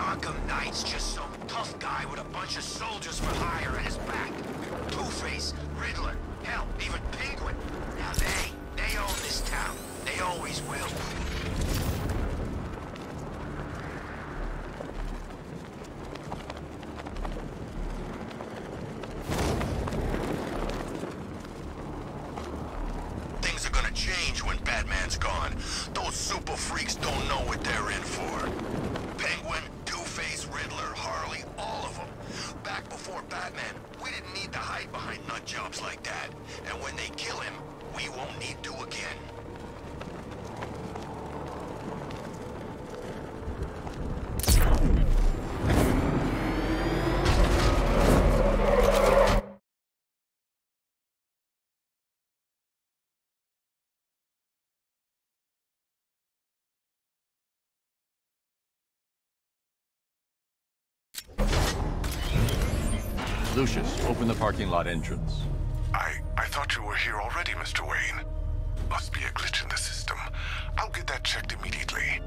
Arkham Knight's just some tough guy with a bunch of soldiers for hire at his back. Two-Face, Riddler, hell, even Penguin. Now they own this town. They always will. Things are gonna change when Batman's gone. Those super freaks don't know what they're in for. Penguin, Two-Face, Riddler, Harley, all of them. Back before Batman, we didn't need to hide behind nut jobs like that. And when they kill him, we won't need to again. Lucius, open the parking lot entrance. I thought you were here already, Mr. Wayne. Must be a glitch in the system. I'll get that checked immediately.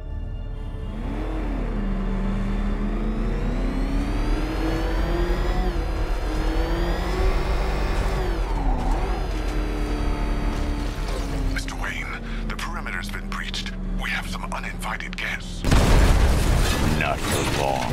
Mr. Wayne, the perimeter's been breached. We have some uninvited guests. Not for long.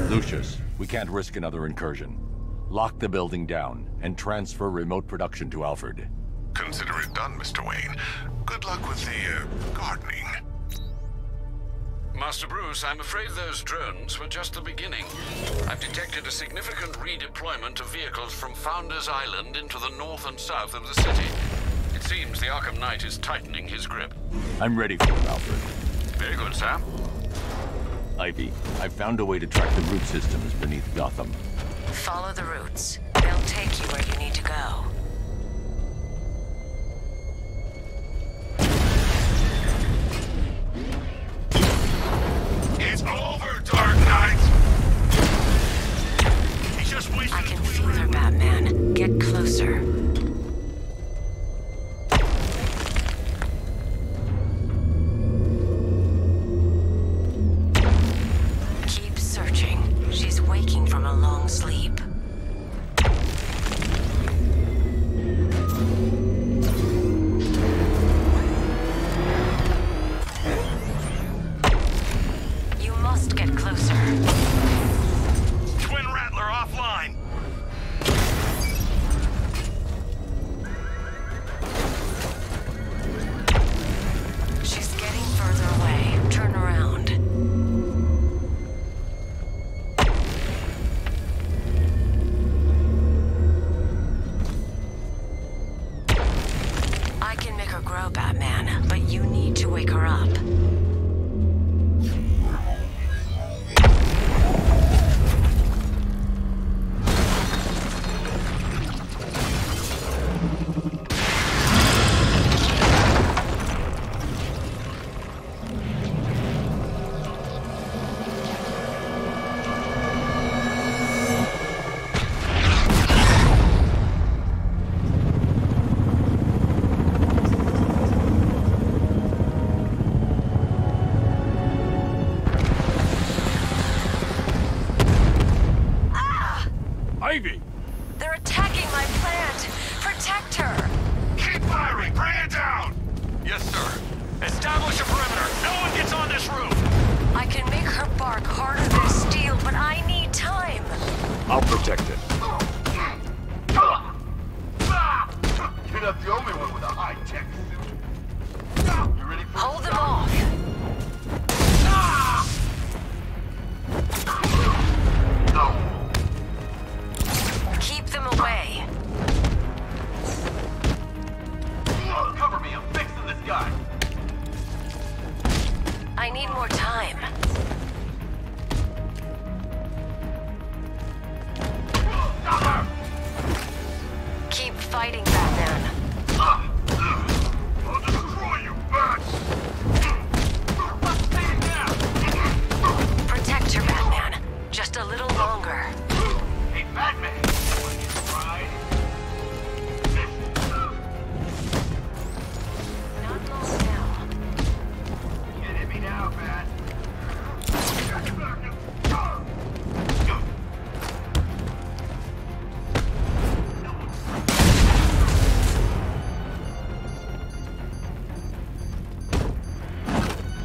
Lucius, we can't risk another incursion. Lock the building down and transfer remote production to Alfred. Consider it done, Mr. Wayne. Good luck with the, gardening. Master Bruce, I'm afraid those drones were just the beginning. I've detected a significant redeployment of vehicles from Founders Island into the north and south of the city. It seems the Arkham Knight is tightening his grip. I'm ready for it, Alfred. Very good, sir. Ivy, I've found a way to track the root systems beneath Gotham. Follow the routes. They'll take you where you need to go. It's over, Dark Knight! He's just wasting. I can feel her, Batman. Get closer. Keep searching. She's waking from a long sleep. I can make her bark harder than steel, but I need time. I'll protect it. You're not the only one with a high-tech suit. You ready for Hold them off. Keep them away. Cover me, I'm fixing this guy. I need more time. Keep fighting, Batman. I'll destroy you, Bat! Protect her, Batman. Just a little longer. Hey, Batman! Wanna get a ride? Not long now. Can't hit me now, Bat.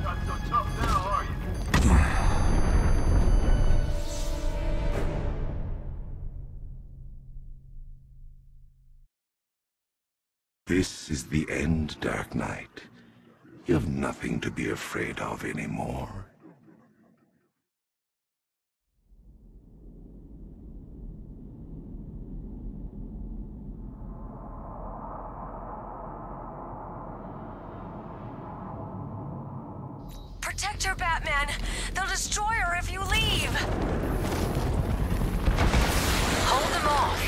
Not so tough now, are you? This is the end, Dark Knight. You have nothing to be afraid of anymore. Protect her, Batman. They'll destroy her if you leave. Hold them off.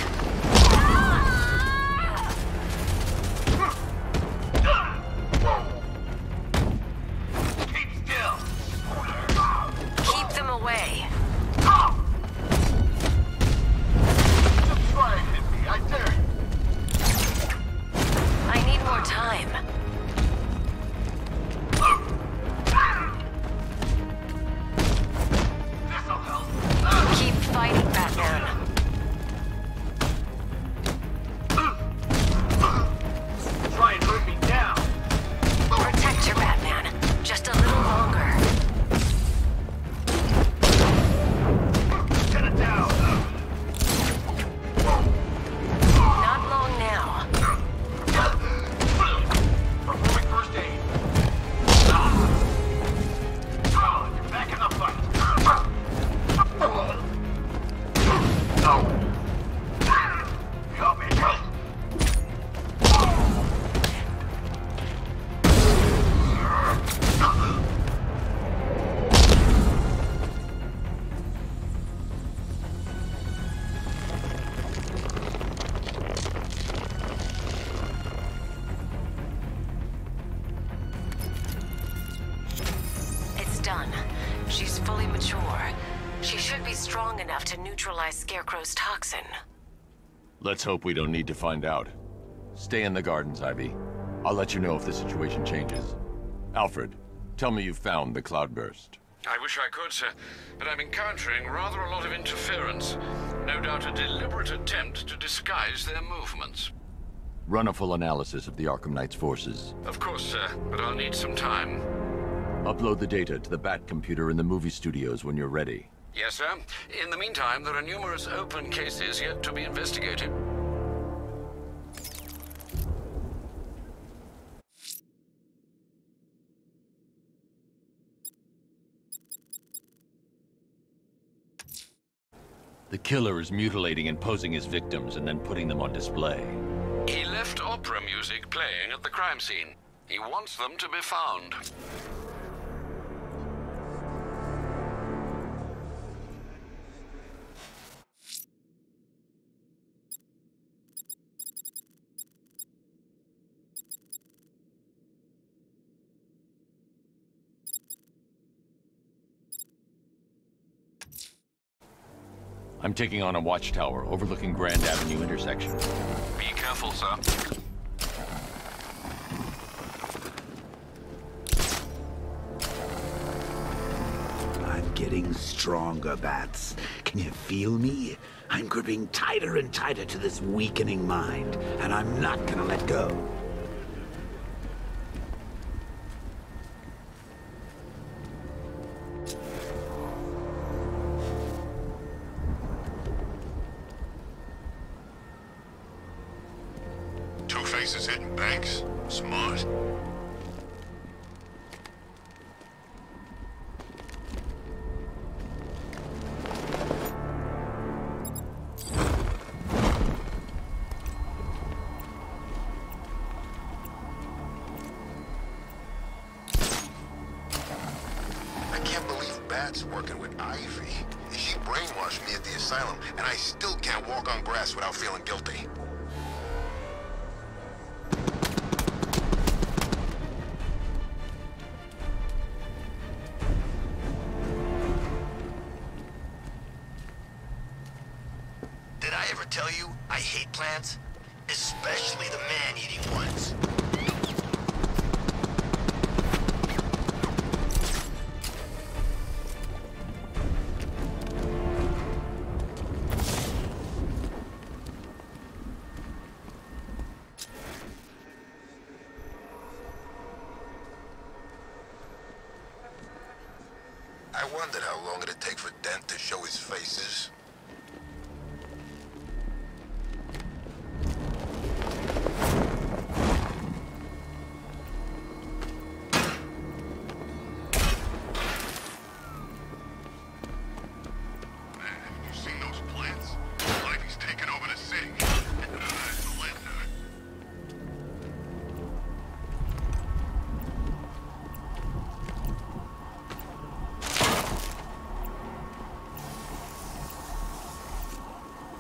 Keep still! Keep them away. Just try and hit me, I dare you! I need more time. This'll help! Keep fighting, Batman. Try and hurt me down! Protect her, Batman. Just a little longer. Get it down! Not long now. Performing first aid. You're back in the fight. Help me. It's done. She's fully mature. She should be strong enough to neutralize Scarecrow's toxin. Let's hope we don't need to find out. Stay in the gardens, Ivy. I'll let you know if the situation changes. Alfred, tell me you found the cloudburst. I wish I could, sir, but I'm encountering rather a lot of interference. No doubt a deliberate attempt to disguise their movements. Run a full analysis of the Arkham Knight's forces. Of course, sir, but I'll need some time. Upload the data to the Bat computer in the movie studios when you're ready. Yes, sir. In the meantime, there are numerous open cases yet to be investigated. The killer is mutilating and posing his victims and then putting them on display. He left opera music playing at the crime scene. He wants them to be found. I'm taking on a watchtower overlooking Grand Avenue intersection. Be careful, sir. I'm getting stronger, Bats. Can you feel me? I'm gripping tighter and tighter to this weakening mind, and I'm not gonna let go. Two-Face is hitting banks? Smart. I can't believe Bat's working with Ivy. She brainwashed me at the asylum, and I still can't walk on grass without feeling guilty. Did I ever tell you I hate plants? Especially the man-eating ones. I wondered how long it'd take for Dent to show his faces. You seen those plants? Ivy's taking over the city.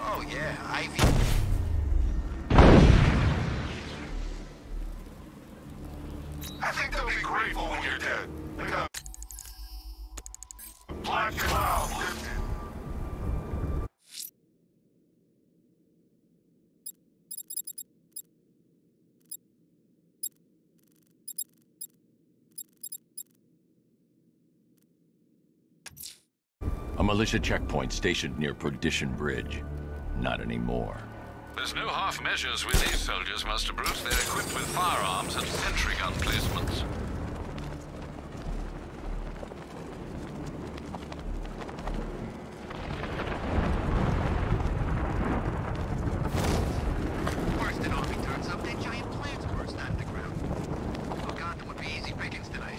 Oh yeah, Ivy. I think they'll be grateful when you're dead. They got a black cloud lifted. A militia checkpoint stationed near Perdition Bridge. Not anymore. There's no half measures with these soldiers, Master Bruce. They're equipped with firearms and sentry gun placements. First an army turns up, then giant plants burst out of the ground. Uganda would be easy pickings tonight.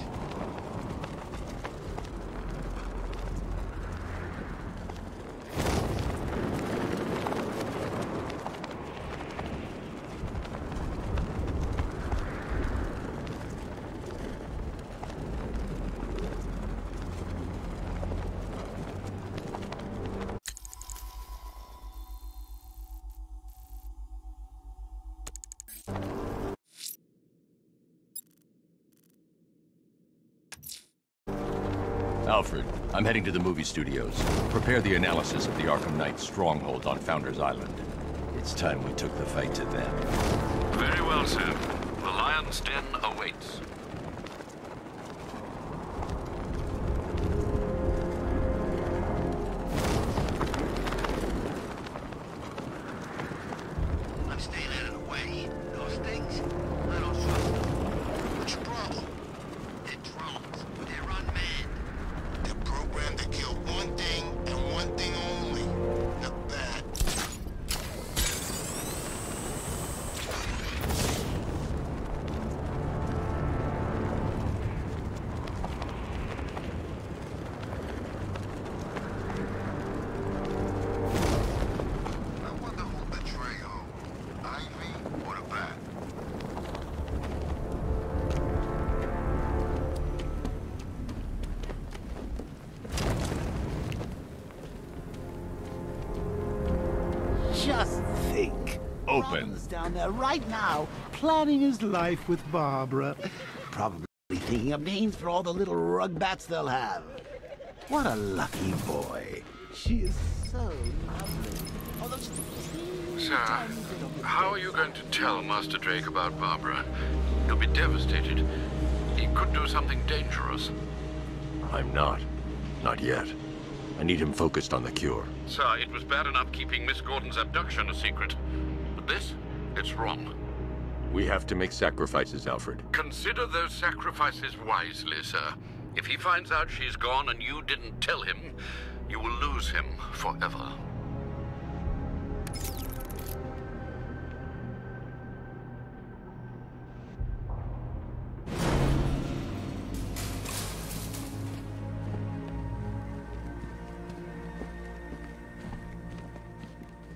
Alfred, I'm heading to the movie studios. Prepare the analysis of the Arkham Knight stronghold on Founders Island. It's time we took the fight to them. Very well, sir. The Lion's Den awaits. I'm staying out of the way. Those things, I don't trust them. What's your problem? They're drones. They're unmanned. They're programmed to kill one thing and one thing only. The bat. I wonder who'll betray who, Ivy or the bat? Just think. Open. Robin's down there right now, planning his life with Barbara. Probably thinking of names for all the little rug bats they'll have. What a lucky boy. She is so lovely. Oh, those teeny Sir, tiny little how are you going to tell Master Drake about Barbara? He'll be devastated. He could do something dangerous. I'm not. Not yet. I need him focused on the cure. Sir, it was bad enough keeping Miss Gordon's abduction a secret. But this? It's wrong. We have to make sacrifices, Alfred. Consider those sacrifices wisely, sir. If he finds out she's gone and you didn't tell him, you will lose him forever.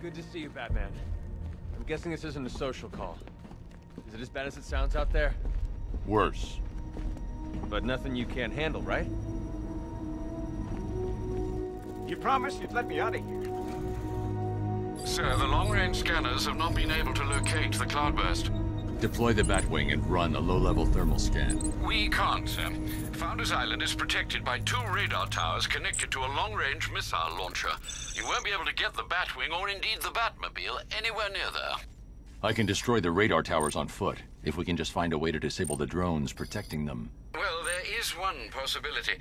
Good to see you, Batman. I'm guessing this isn't a social call. Is it as bad as it sounds out there? Worse. But nothing you can't handle, right? You promised you'd let me out of here. Sir, the long-range scanners have not been able to locate the cloudburst. Deploy the Batwing and run a low-level thermal scan. We can't, sir. Founders Island is protected by 2 radar towers connected to a long-range missile launcher. You won't be able to get the Batwing, or indeed the Batmobile, anywhere near there. I can destroy the radar towers on foot, if we can just find a way to disable the drones protecting them. Well, there is one possibility.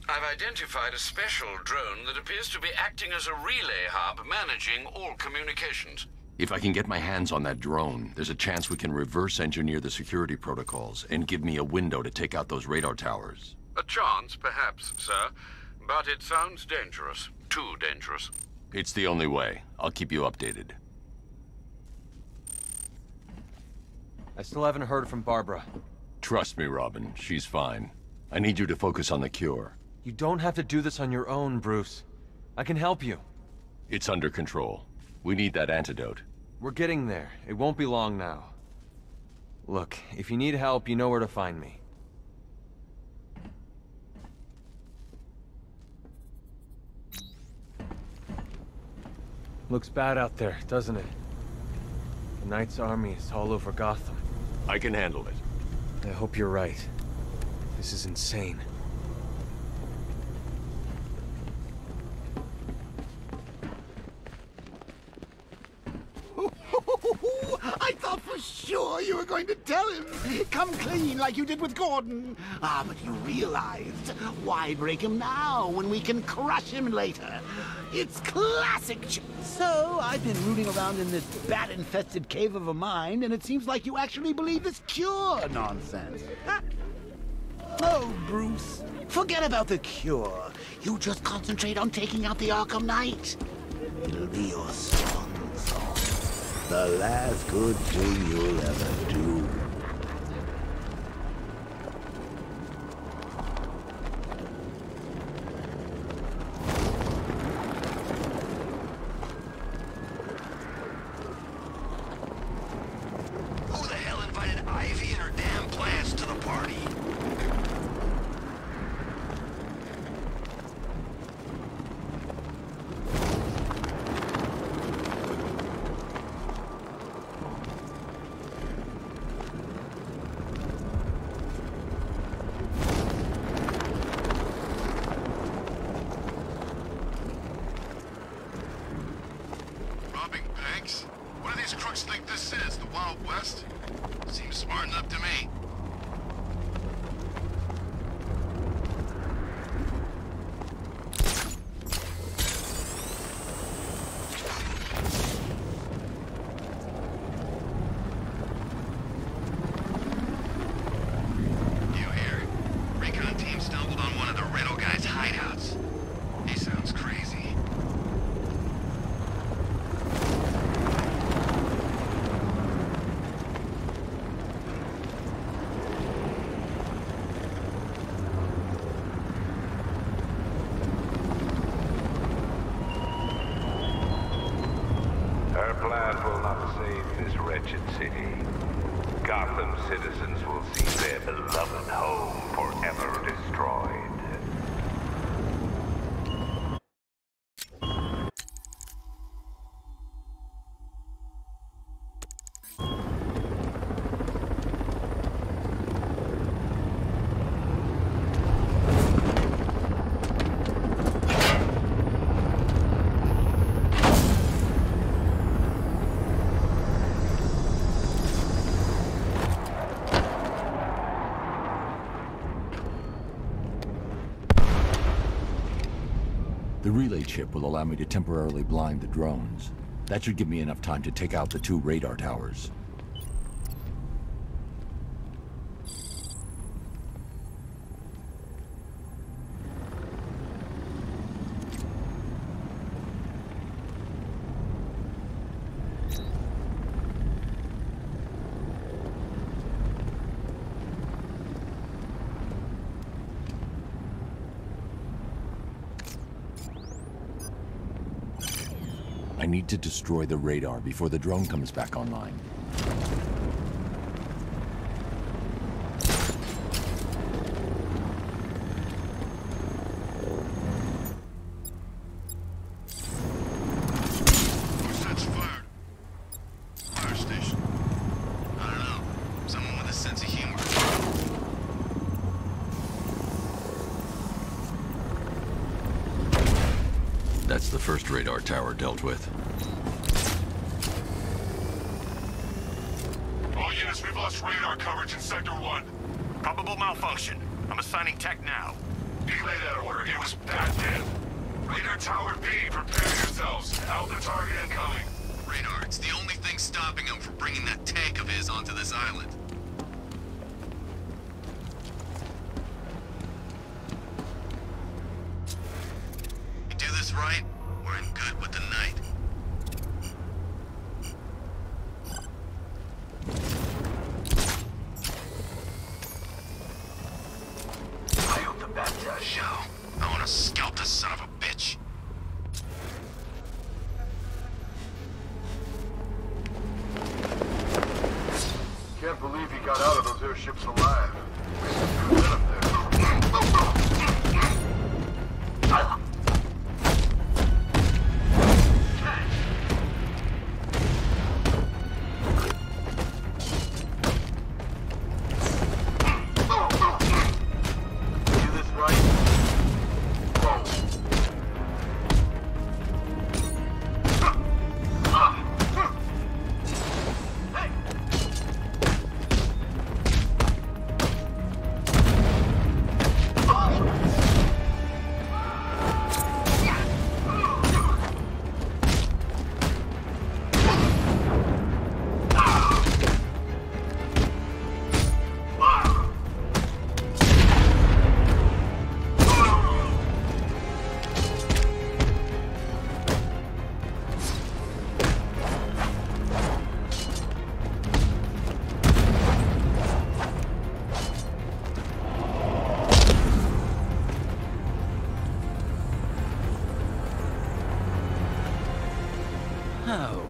I've identified a special drone that appears to be acting as a relay hub managing all communications. If I can get my hands on that drone, there's a chance we can reverse engineer the security protocols and give me a window to take out those radar towers. A chance, perhaps, sir. But it sounds dangerous. Too dangerous. It's the only way. I'll keep you updated. I still haven't heard from Barbara. Trust me, Robin. She's fine. I need you to focus on the cure. You don't have to do this on your own, Bruce. I can help you. It's under control. We need that antidote. We're getting there. It won't be long now. Look, if you need help, you know where to find me. Looks bad out there, doesn't it? The Knight's army is all over Gotham. I can handle it. I hope you're right. This is insane. I thought for sure you were going to tell him. Come clean like you did with Gordon. Ah, but you realized. Why break him now when we can crush him later? It's classic. So, I've been rooting around in this bat-infested cave of a mind, and it seems like you actually believe this cure nonsense. Huh? Oh, Bruce, forget about the cure. You just concentrate on taking out the Arkham Knight. It'll be your swan song. The last good thing you'll ever do. Who the hell invited Ivy and her damn plants to the party? Robbing banks? What do these crooks think this is, the Wild West? Seems smart enough to me. You hear? Recon team stumbled on one of the Riddle guy's hideouts. He sounds crazy. Her plan will not save this wretched city. Gotham citizens will see their beloved home forever destroyed. The relay chip will allow me to temporarily blind the drones. That should give me enough time to take out the 2 radar towers. I need to destroy the radar before the drone comes back online. That's the first radar tower dealt with. All units, we've lost radar coverage in Sector 1. Probable malfunction. I'm assigning tech now. Delay that order. It was Batman. Radar Tower B, prepare yourselves. Out the target incoming. Radar, it's the only thing stopping him from bringing that tank of his onto this island. You do this right, we're in good with the night. I hope the bat does show. I want to scalp this son of a bitch. Can't believe he got out of those airships alive. Wasted 2 men up there. Oh.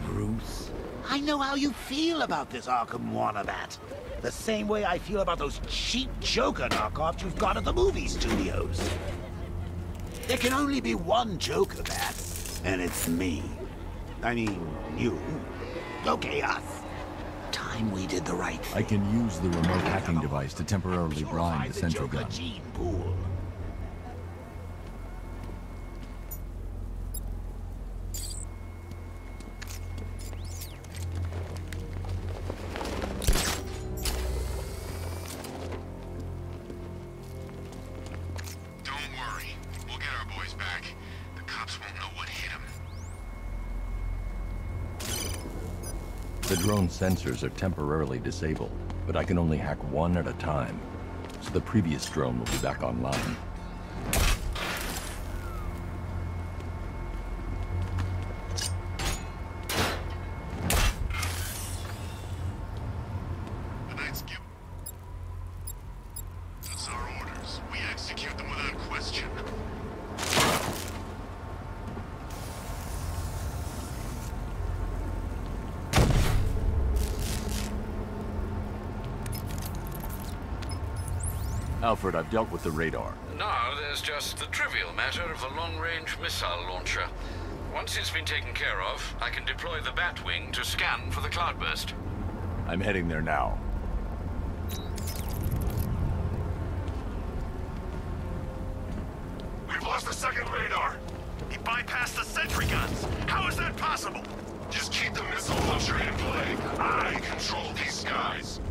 Bruce, I know how you feel about this Arkham Wannabat. The same way I feel about those cheap Joker knockoffs you've got at the movie studios. There can only be one Joker Bat, and it's me. I mean, you. Okay, us. Time time we did the right thing. I can use the remote hacking device to temporarily blind the sentry gun. Gene pool. Don't worry. We'll get our boys back. The cops won't know what hit them. The drone sensors are temporarily disabled, but I can only hack one at a time, so the previous drone will be back online. The Knight's give us our orders. We execute them without question. Alfred, I've dealt with the radar. Now there's just the trivial matter of the long-range missile launcher. Once it's been taken care of, I can deploy the Batwing to scan for the cloudburst. I'm heading there now. We've lost the second radar. He bypassed the sentry guns. How is that possible? Just keep the missile launcher in play. I control these skies.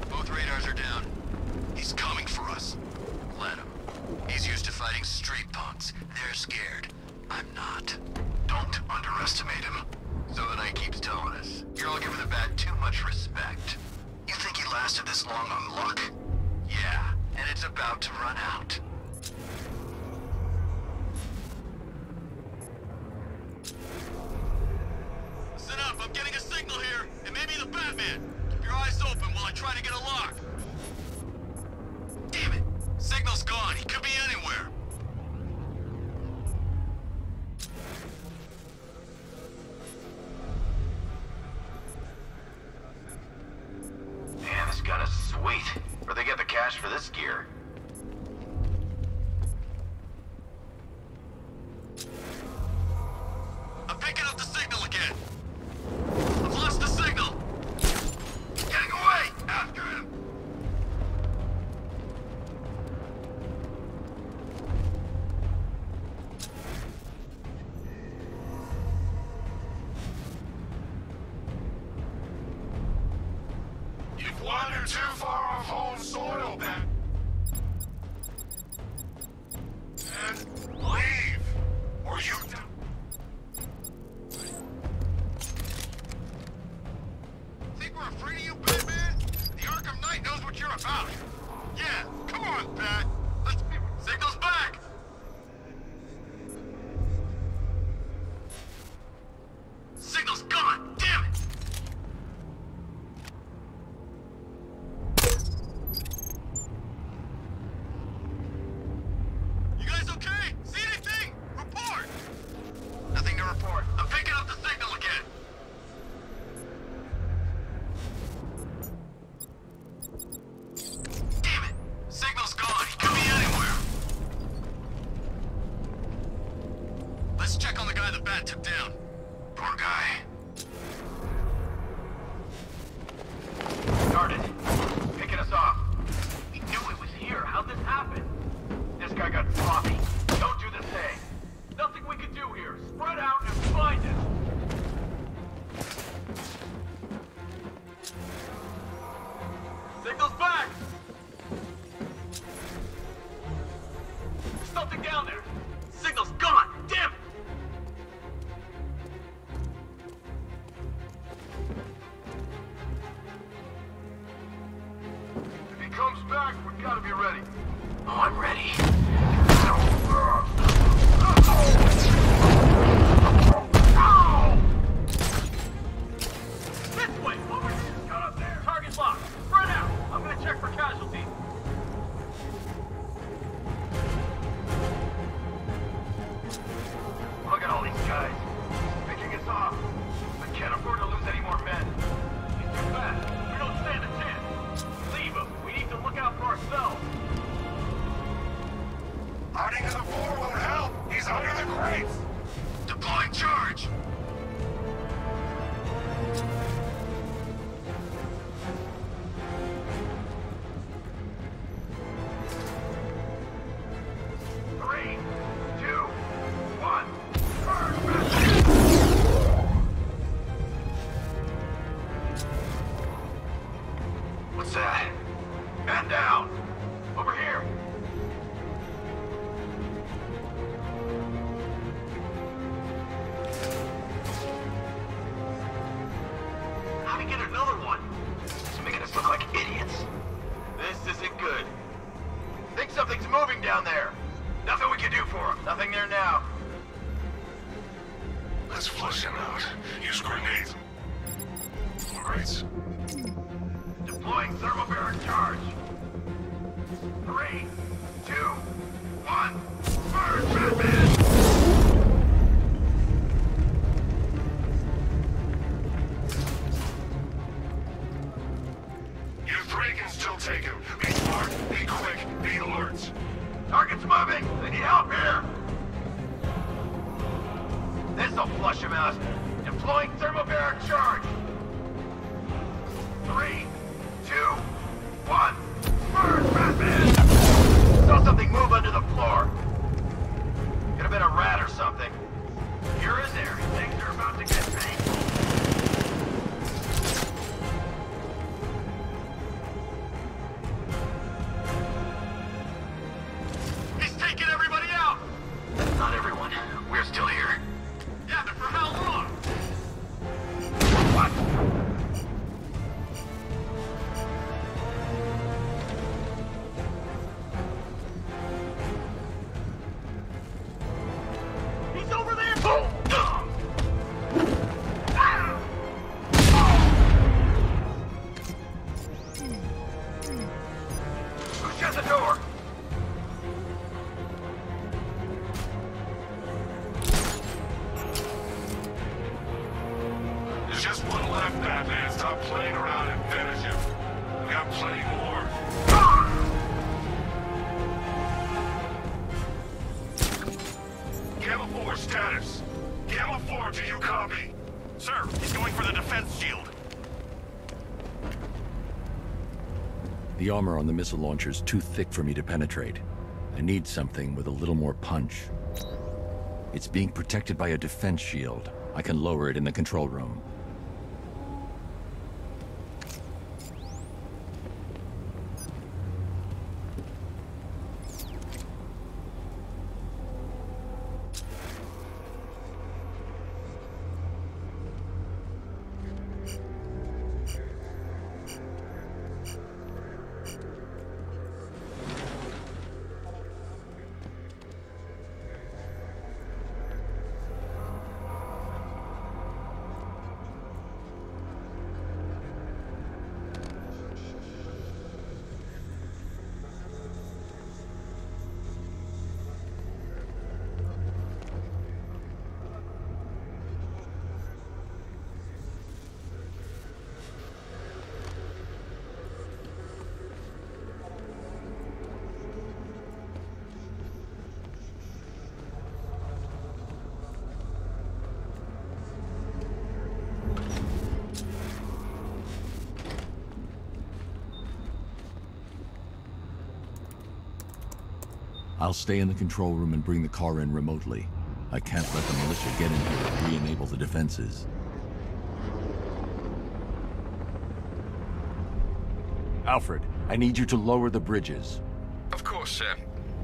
Both radars are down. He's coming for us. Let him. He's used to fighting street punks. They're scared. I'm not. Don't underestimate him. So the Knight keeps telling us, you're all giving the Bat too much respect. You think he lasted this long on luck? Yeah, and it's about to run out. Listen up, I'm getting a signal here. It may be the Batman. Keep your eyes open while I try to get a lock. Damn it! Signal's gone. He could be anywhere. Man, this gun is sweet. Where'd they get the cash for this gear? I'm picking up the signal again. I've lost the signal. Getting away! After him. You've wandered too far off home soil, Bat. And leave, or you die. Think we're afraid of you, Batman? The Arkham Knight knows what you're about. Yeah, come on, Bat. Let's be... Signal's back! Signal's gone! Damn it! You guys okay? See anything? Report! Nothing to report. I'm picking up the signal again. Damn it! Signal's gone. He could be anywhere. Let's check on the guy the Bat took down. Poor guy. Started. Picking us off. We knew it was here. How'd this happen? This guy got sloppy. Don't do the same. Nothing we can do here. Spread out and find it. Signal's back! There's something down there. Signal's gone. Damn it! If he comes back, we gotta be ready. Oh, I'm ready. This way! Over here! Got up there! Target locked! Spread out! I'm gonna check for casualties. Look at all these guys. Picking us off. I can't afford to lose any more men. He's too fast. We don't stand a chance. Leave him. We need to look out for ourselves. What's that? Man down! Over here! How'd he get another one? He's making us look like idiots. This isn't good. Think something's moving down there. Nothing we can do for him. Nothing there now. Let's flush him out. Use grenades. Great. Deploying thermobaric charge. 3, 2, 1. Burn, Batman! You three can still take him. Be smart, be quick, be alert. Target's moving! They need help here! This'll flush him out. Deploying thermobaric charge. 3, 2, 1. Burn, Batman! Saw something move under the floor. Could have been a rat or something. You're in there. Things are about to get painful. He's taking everybody out! Not everyone. We're still here. Yeah, but for how long? What? He's over there! Who shut the door? There's just one left, Batman. Stop playing around and finish him. We got plenty more. Gamma 4 status. Gamma 4, do you copy? Sir, he's going for the defense shield. The armor on the missile launcher's too thick for me to penetrate. I need something with a little more punch. It's being protected by a defense shield. I can lower it in the control room. I'll stay in the control room and bring the car in remotely. I can't let the militia get in here and re-enable the defenses. Alfred, I need you to lower the bridges. Of course, sir.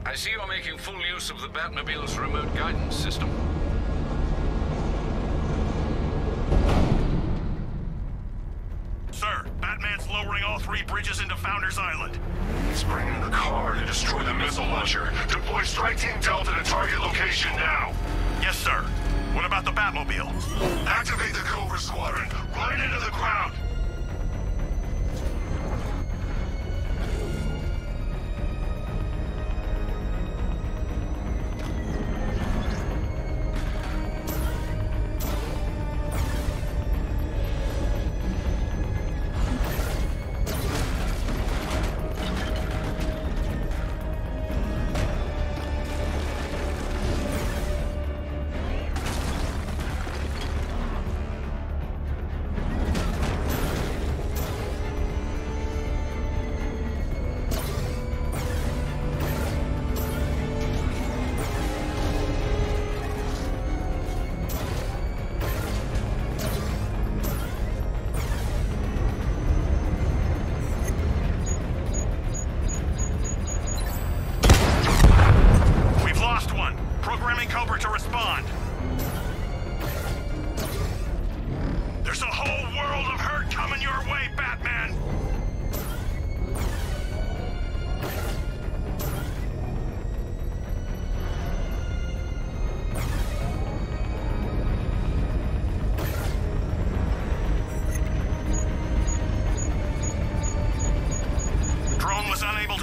I see you're making full use of the Batmobile's remote guidance system. Sir, Batman's lowering all 3 bridges into Founders Island. He's bringing the car to destroy the missile launcher. Deploy Strike Team Delta to target location now. Yes, sir. What about the Batmobile? Activate the Cobra Squadron. Run it into the ground.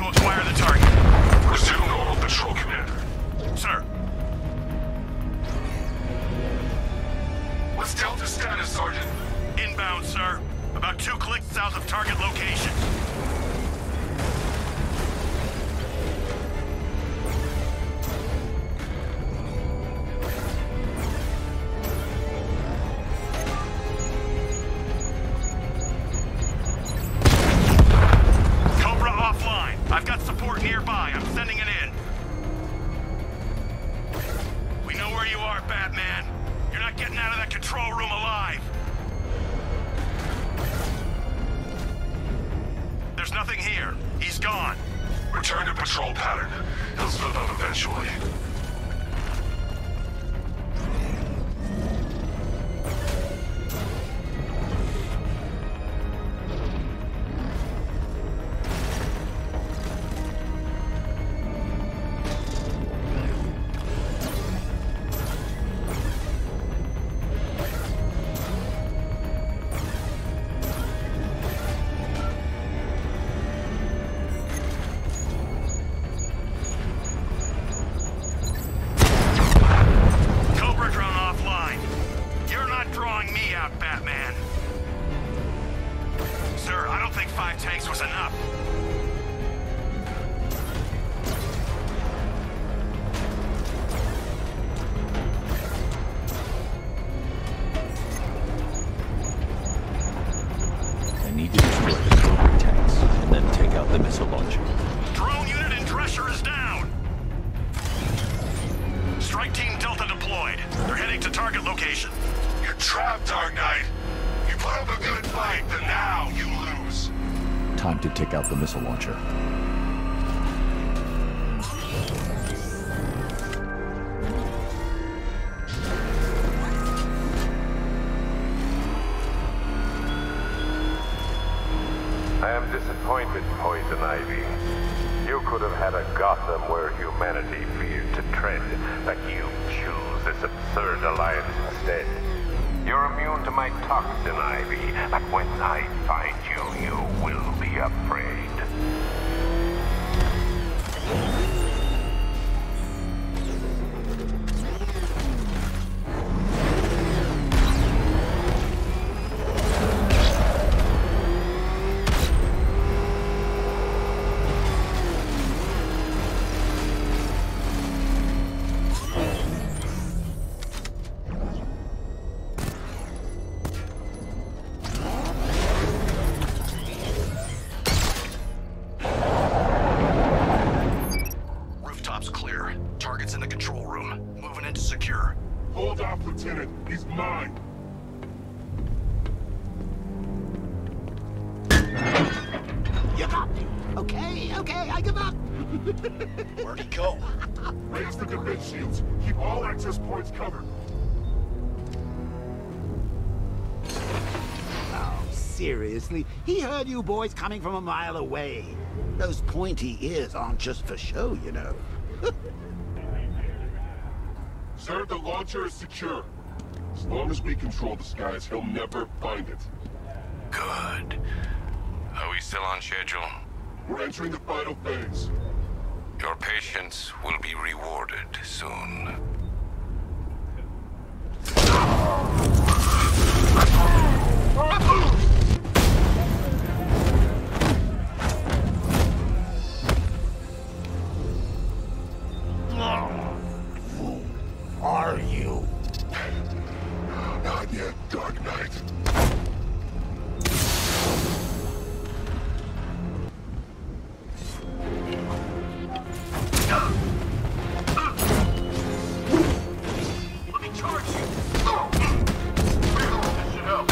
to acquire the target. Resume normal patrol, Commander. Sir. What's Delta status, Sergeant? Inbound, sir. About 2 clicks south of target location. Cobra offline. I've got support nearby. I'm sending it in. We know where you are, Batman. You're not getting out of that control room alive. There's nothing here. He's gone. Return to patrol pattern. He'll slip up eventually. Batman. Sir, I don't think 5 tanks was enough. I need to destroy the Cobra tanks, and then take out the missile launcher. Drone unit and Drescher is down. Strike Team Delta deployed. They're heading to target location. You're trapped, Dark Knight. You put up a good fight, but now you lose. Time to take out the missile launcher. I am disappointed, Poison Ivy. You could have had a Gotham where humanity feared to tread, but you choose this absurd alliance instead. You're immune to my toxin, Ivy, but when I find you, you will be afraid. Lieutenant, he's mine. You got me. Okay, I give up. Where'd he go? Raise the defense shields. Keep all access points covered. Oh, seriously? He heard you boys coming from a mile away. Those pointy ears aren't just for show, you know. Sir, the launcher is secure. As long as we control the skies, he'll never find it. Good. Are we still on schedule? We're entering the final phase. Your patience will be rewarded soon. Who are you? Not yet, Dark Knight. Let me charge you. This should help.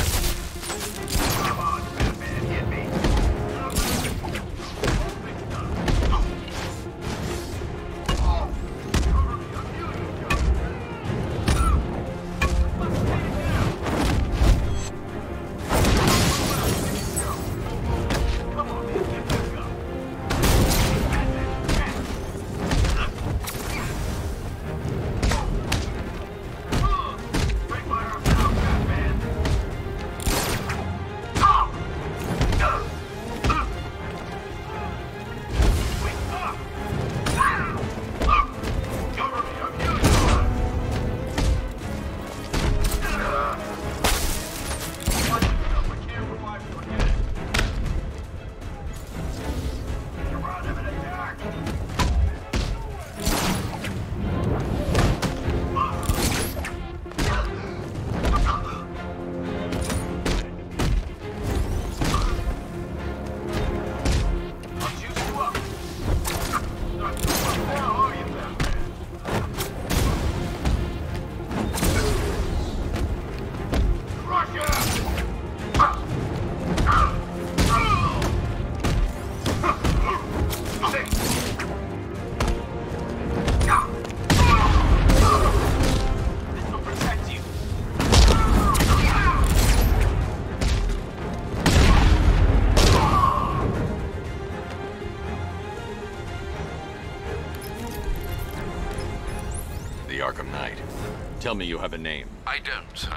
Tell me you have a name. I don't, sir.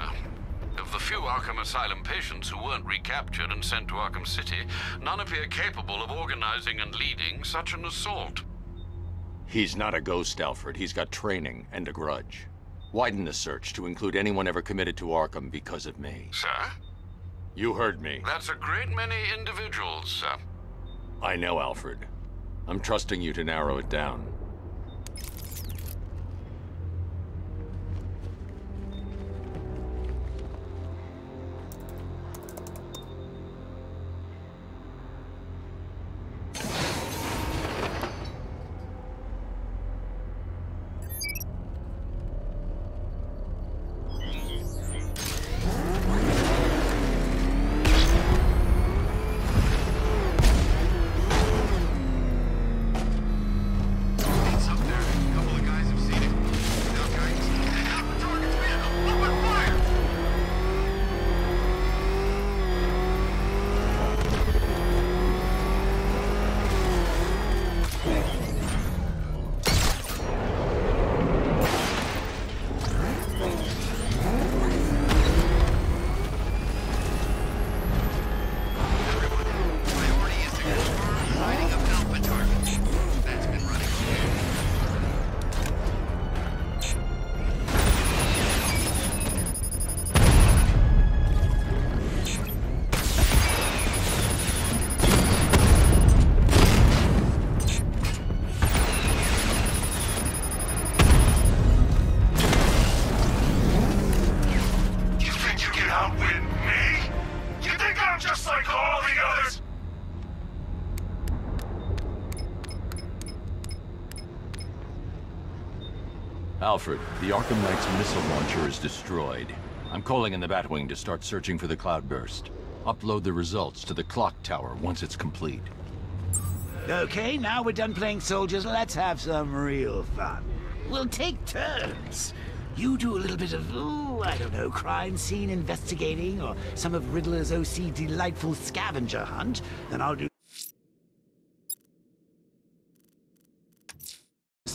Of the few Arkham Asylum patients who weren't recaptured and sent to Arkham City, none appear capable of organizing and leading such an assault. He's not a ghost, Alfred. He's got training and a grudge. Widen the search to include anyone ever committed to Arkham because of me. Sir? You heard me. That's a great many individuals, sir. I know, Alfred. I'm trusting you to narrow it down. Alfred, the Arkham Knight's missile launcher is destroyed. I'm calling in the Batwing to start searching for the cloudburst. Upload the results to the clock tower once it's complete. Okay, now we're done playing soldiers, let's have some real fun. We'll take turns. You do a little bit of, I don't know, crime scene investigating, or some of Riddler's OC delightful scavenger hunt, then I'll do...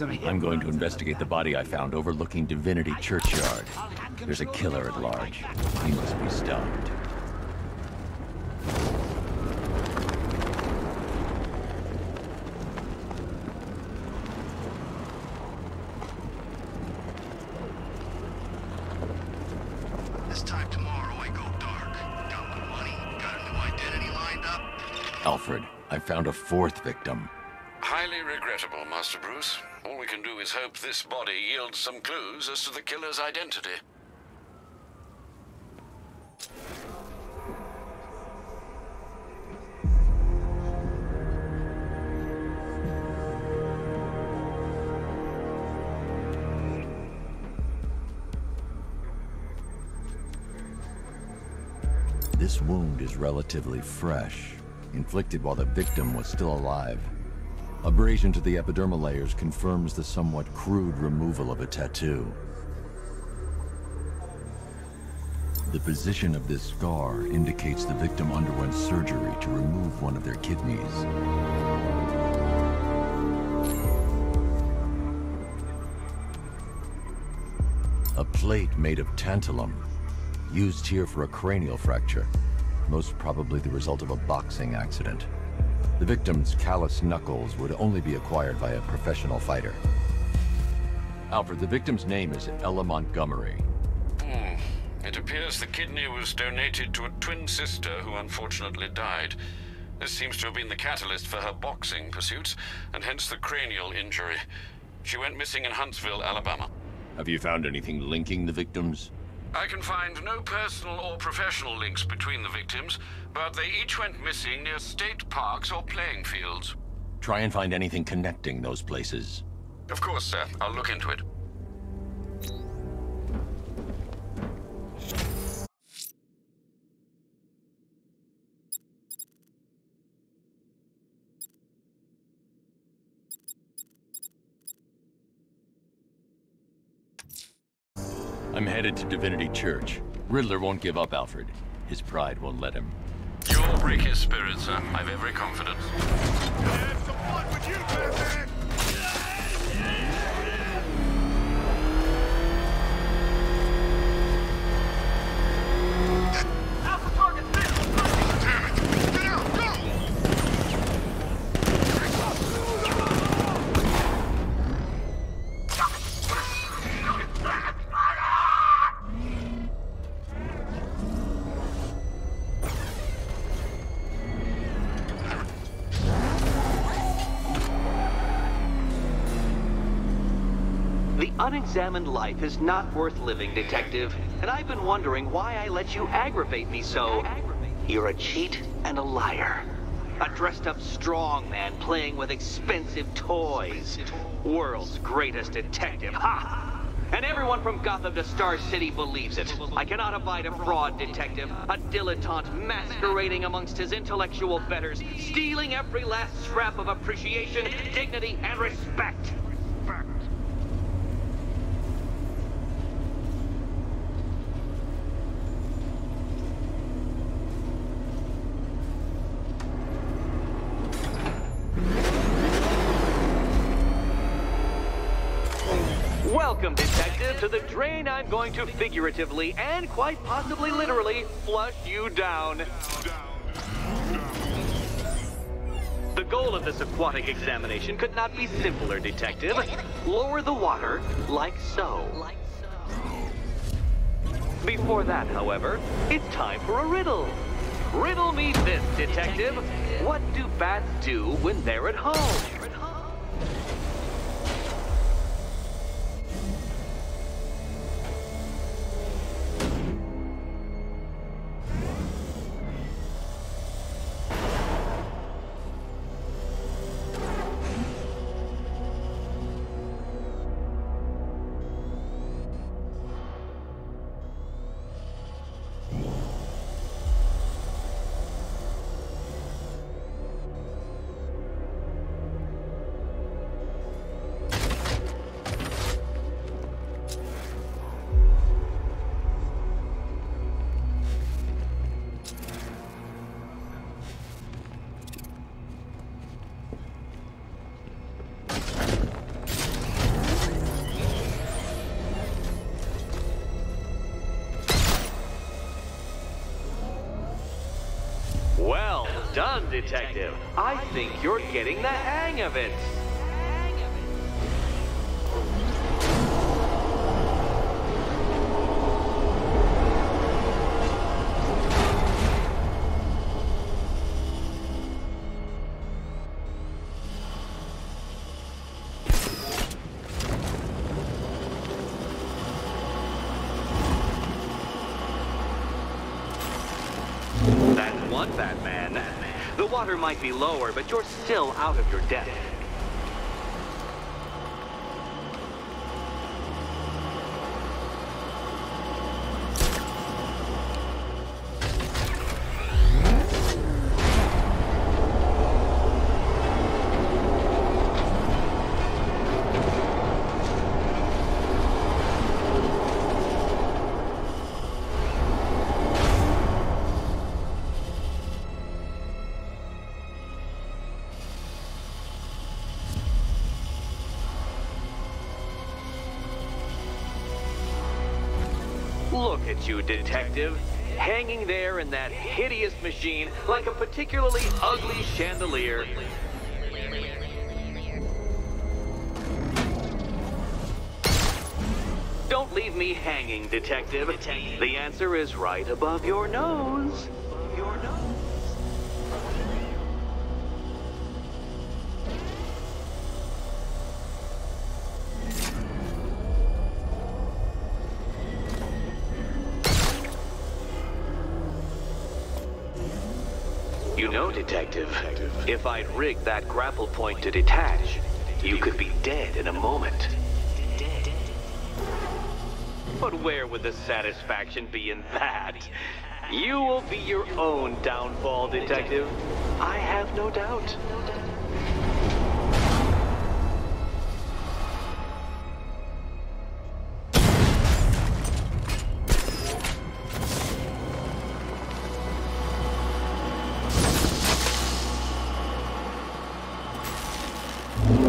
I'm going to investigate the body I found overlooking Divinity Churchyard. There's a killer at large. He must be stopped. This time tomorrow I go dark. Got my money, got a new identity lined up. Alfred, I found a fourth victim. Highly regrettable, Master Bruce. All we can do is hope this body yields some clues as to the killer's identity. This wound is relatively fresh, inflicted while the victim was still alive. Abrasion to the epidermal layers confirms the somewhat crude removal of a tattoo. The position of this scar indicates the victim underwent surgery to remove one of their kidneys. A plate made of tantalum, used here for a cranial fracture, most probably the result of a boxing accident. The victim's calloused knuckles would only be acquired by a professional fighter. Alfred, the victim's name is Ella Montgomery. It appears the kidney was donated to a twin sister who unfortunately died. This seems to have been the catalyst for her boxing pursuits, and hence the cranial injury. She went missing in Huntsville, Alabama. Have you found anything linking the victims? I can find no personal or professional links between the victims, but they each went missing near state parks or playing fields. Try and find anything connecting those places. Of course, sir. I'll look into it. I'm headed to Divinity Church. Riddler won't give up, Alfred. His pride won't let him. You'll break his spirit, sir. I've every confidence. Have some fun with you, Batman! unexamined life is not worth living, Detective. And I've been wondering why I let you aggravate me so. You're a cheat and a liar. A dressed-up strongman playing with expensive toys. World's greatest detective, ha! And everyone from Gotham to Star City believes it. I cannot abide a fraud detective, a dilettante masquerading amongst his intellectual betters, stealing every last scrap of appreciation, dignity, and respect. Welcome, Detective, to the drain I'm going to figuratively and quite possibly literally flush you down. The goal of this aquatic examination could not be simpler, Detective. Lower the water like so. Before that, however, it's time for a riddle. Riddle me this, Detective. What do bats do when they're at home? Well done, Detective. I think you're getting the hang of it. That's one Batman. The water might be lower, but you're still out of your depth. Look at you, Detective, hanging there in that hideous machine like a particularly ugly chandelier. Don't leave me hanging, Detective. The answer is right above your nose. Your nose. You know, Detective, if I'd rigged that grapple point to detach, you could be dead in a moment. But where would the satisfaction be in that? You will be your own downfall, Detective. I have no doubt.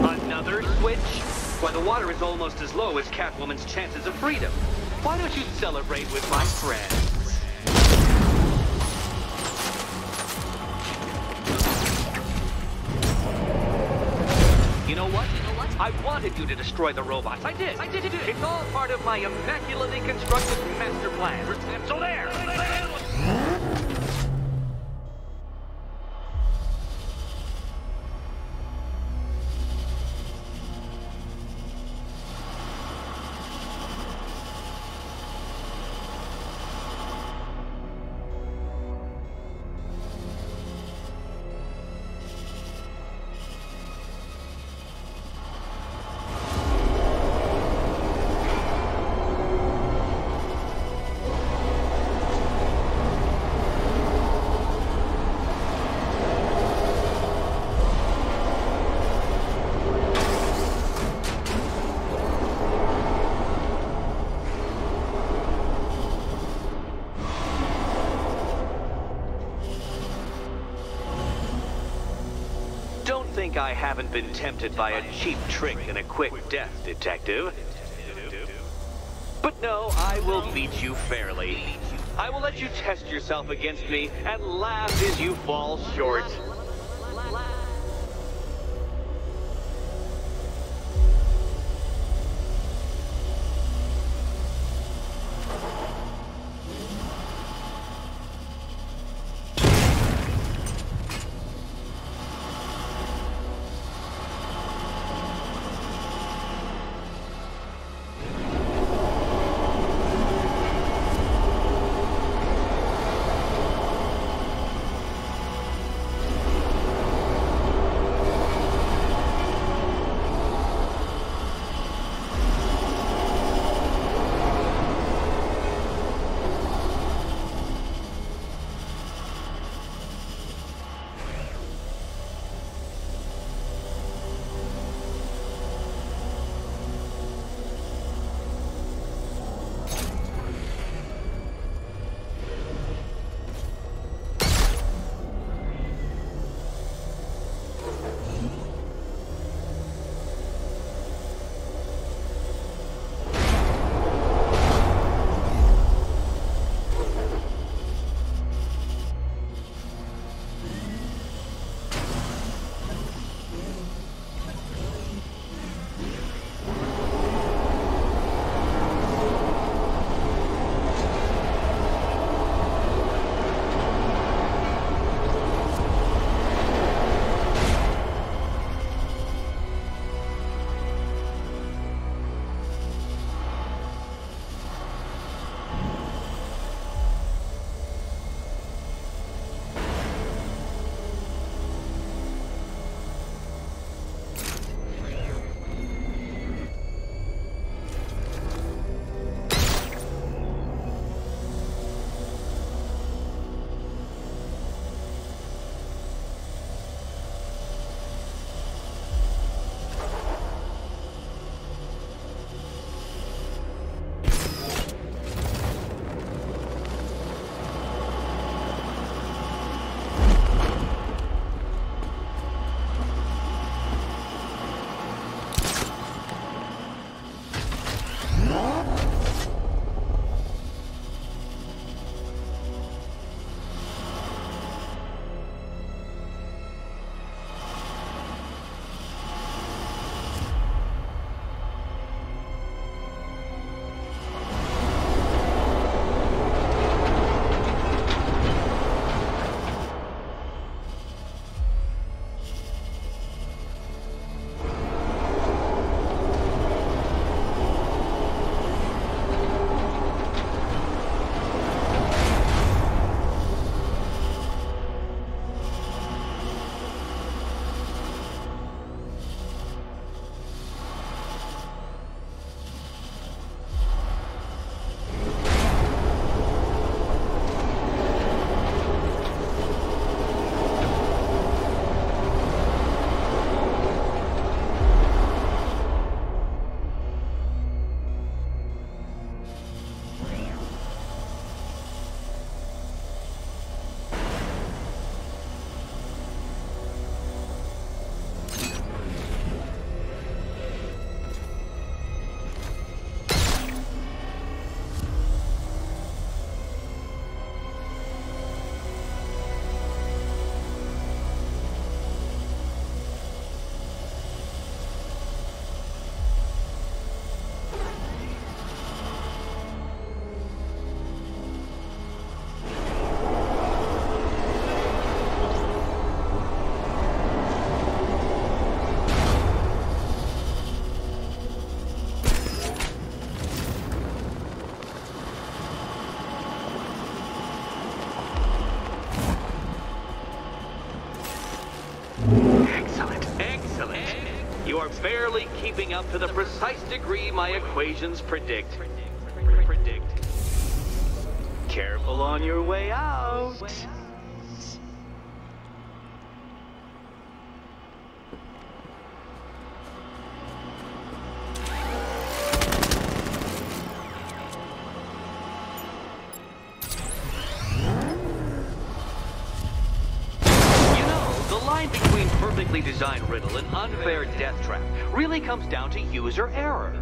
Another switch? Why, the water is almost as low as Catwoman's chances of freedom. Why don't you celebrate with my friends? You know what? I wanted you to destroy the robots. I did. It's all part of my immaculately constructed master plan. So there! don't think I haven't been tempted by a cheap trick and a quick death, Detective. But no, I will beat you fairly. I will let you test yourself against me and laugh as you fall short. Barely keeping up to the precise degree my equations predict. Careful on your way out. line between perfectly designed riddle and unfair death trap really comes down to user error.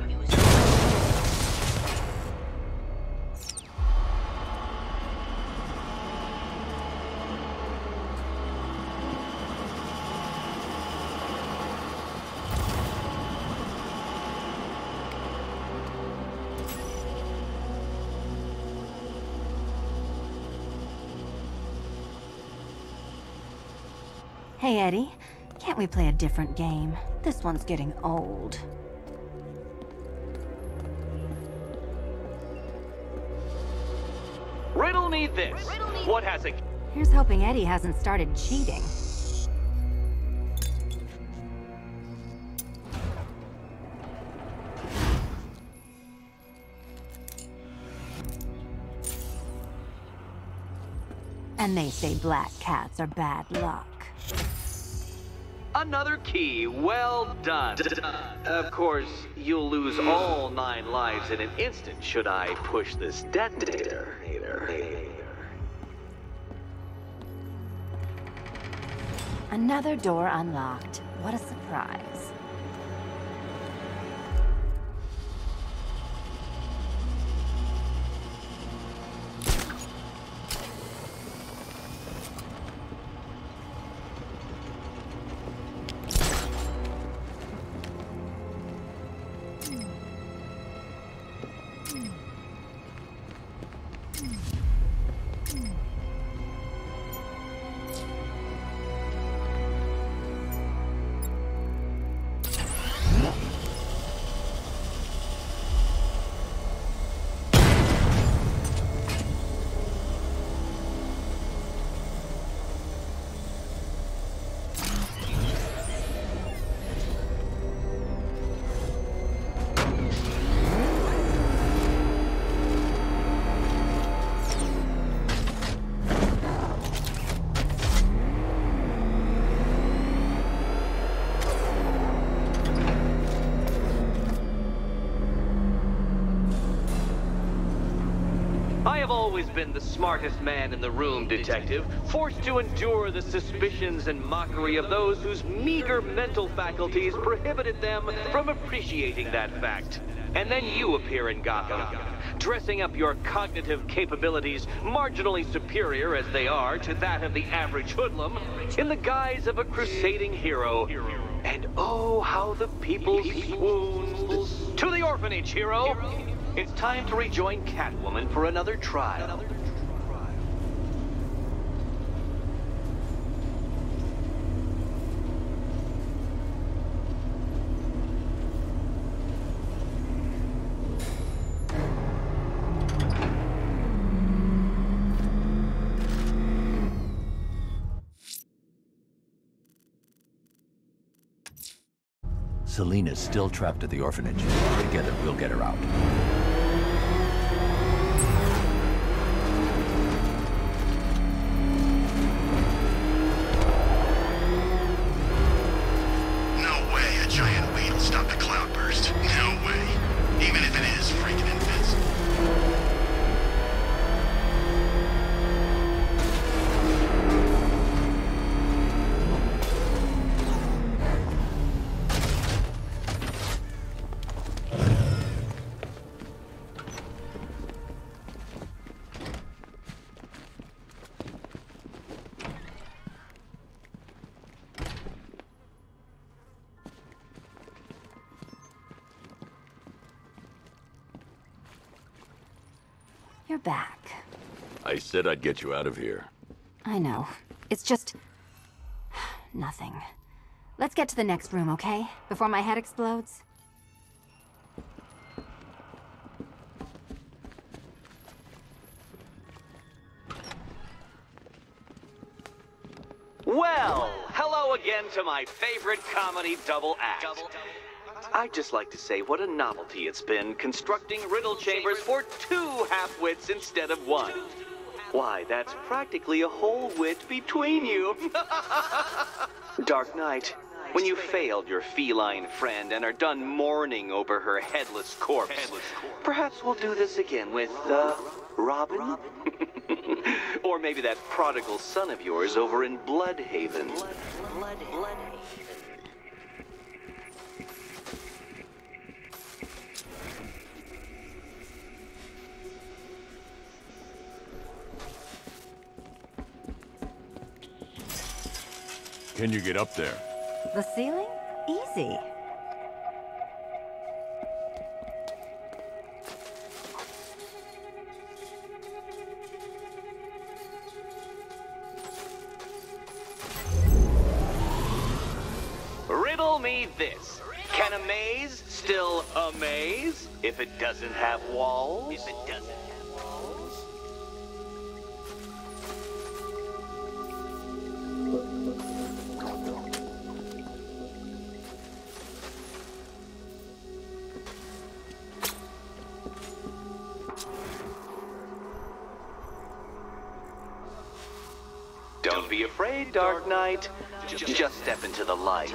Hey, Eddie. Can't we play a different game? This one's getting old. Riddle me this. What has a... Here's hoping Eddie hasn't started cheating. And they say black cats are bad luck. Another key. Well done. Of course, you'll lose all 9 lives in an instant should I push this detonator. Another door unlocked. What a surprise. I have always been the smartest man in the room, Detective, forced to endure the suspicions and mockery of those whose meager mental faculties prohibited them from appreciating that fact. And then you appear in Gotham, dressing up your cognitive capabilities marginally superior as they are to that of the average hoodlum, in the guise of a crusading hero. And oh, how the people swooned. To the orphanage, hero! It's time to rejoin Catwoman for another trial. Selena's still trapped at the orphanage. Together, we'll get her out. No way a giant weed will stop the cloudburst. No way. Even if it is freaking invincible. You're back. I said I'd get you out of here. I know. It's just... nothing. Let's get to the next room, okay? Before my head explodes. Well, hello again to my favorite comedy double act. I'd just like to say what a novelty it's been constructing riddle chambers for 2 half-wits instead of 1. Why, that's practically a whole wit between you. Dark Knight, when you failed your feline friend and are done mourning over her headless corpse, perhaps we'll do this again with, Robin? Or maybe that prodigal son of yours over in Bloodhaven. Bloodhaven. Can you get up there? The ceiling? Easy. Riddle me this. Can a maze still amaze if it doesn't have walls? Don't be afraid, Dark Knight. Just step into the light.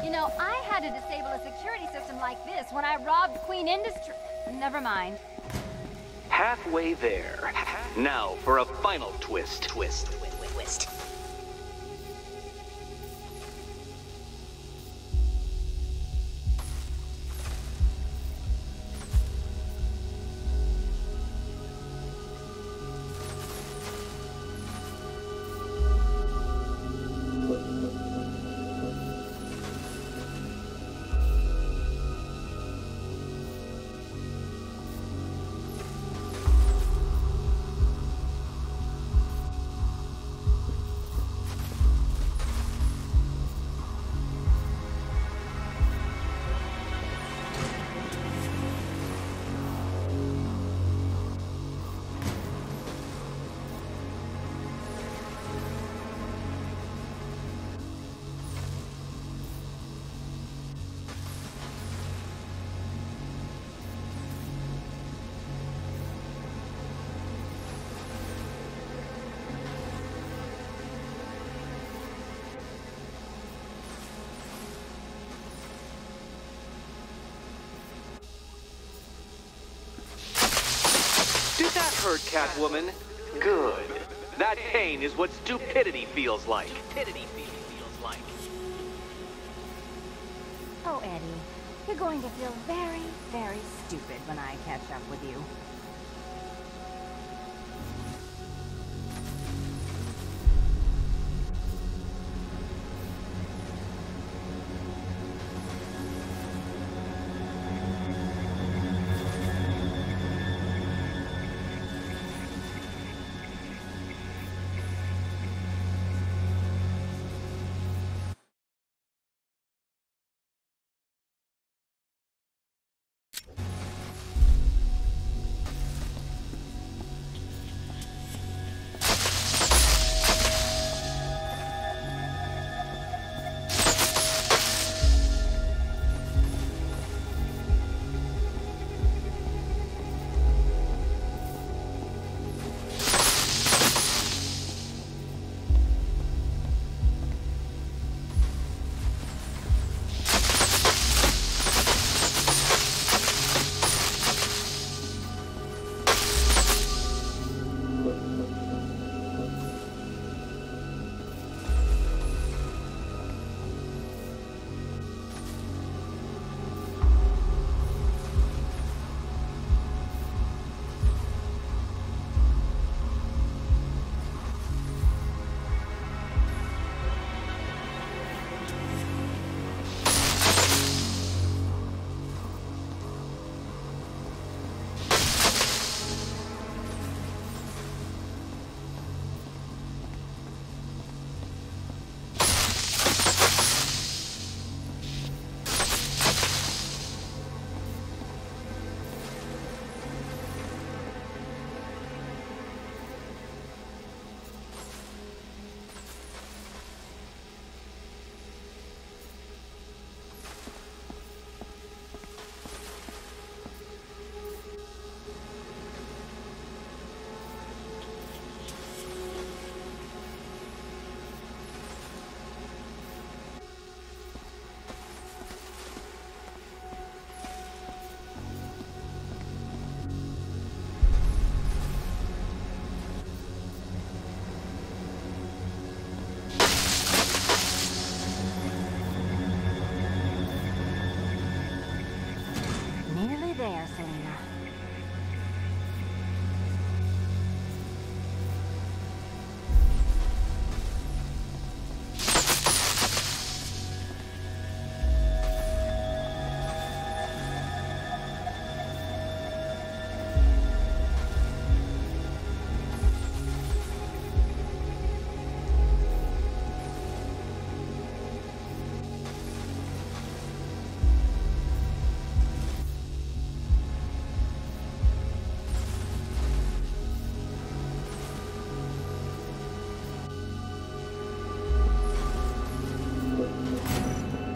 You know, I had to disable a security system like this when I robbed Queen Industry. Never mind. Halfway there. Now for a final twist. Did that hurt, Catwoman? Good. That pain is what stupidity feels like. Oh, Eddie, you're going to feel very, very stupid when I catch up with you.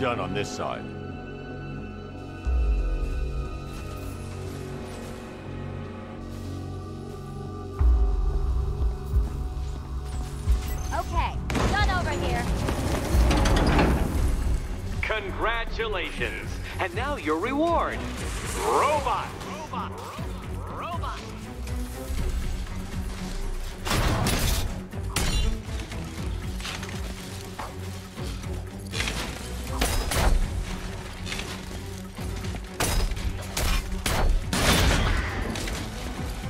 done on this side. Okay, done over here. Congratulations. And now your reward. Robot. Robot. Robot.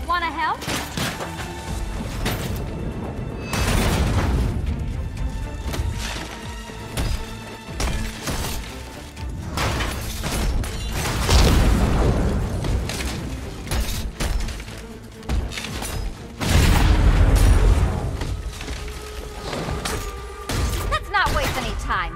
Wanna help? Let's not waste any time.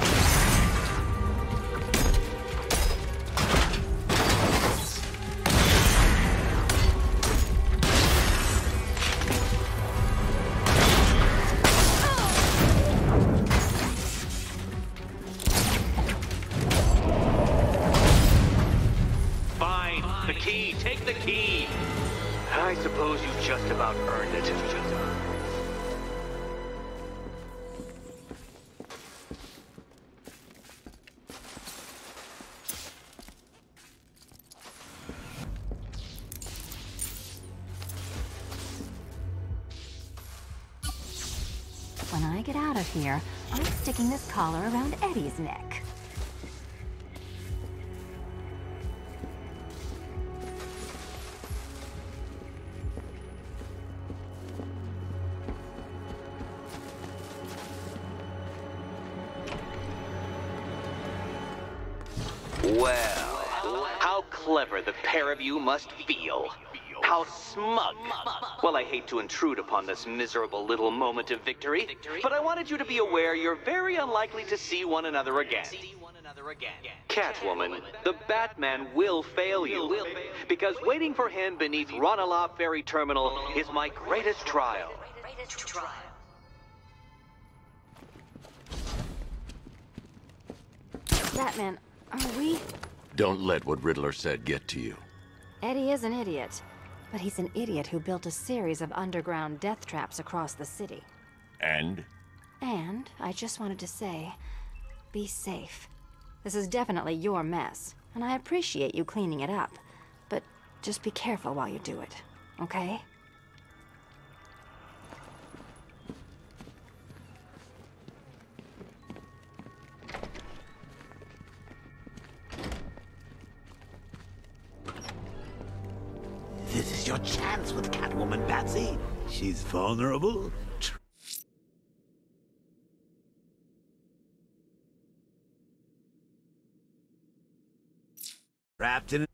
Fine. The key. Take the key. I suppose you just about earned it. When I get out of here, I'm sticking this collar around Eddie's neck. Well, how clever the pair of you must feel. How smug. Well, I hate to intrude upon this miserable little moment of victory, but I wanted you to be aware you're very unlikely to see one another again. Catwoman, the Batman will fail you, because waiting for him beneath Ronalop Ferry Terminal is my greatest trial. Batman, are we? Don't let what Riddler said get to you. Eddie is an idiot, but he's an idiot who built a series of underground death traps across the city. And? And I just wanted to say, be safe. This is definitely your mess, and I appreciate you cleaning it up, but just be careful while you do it, okay? This is your chance with Catwoman, Patsy. She's vulnerable. Trapped in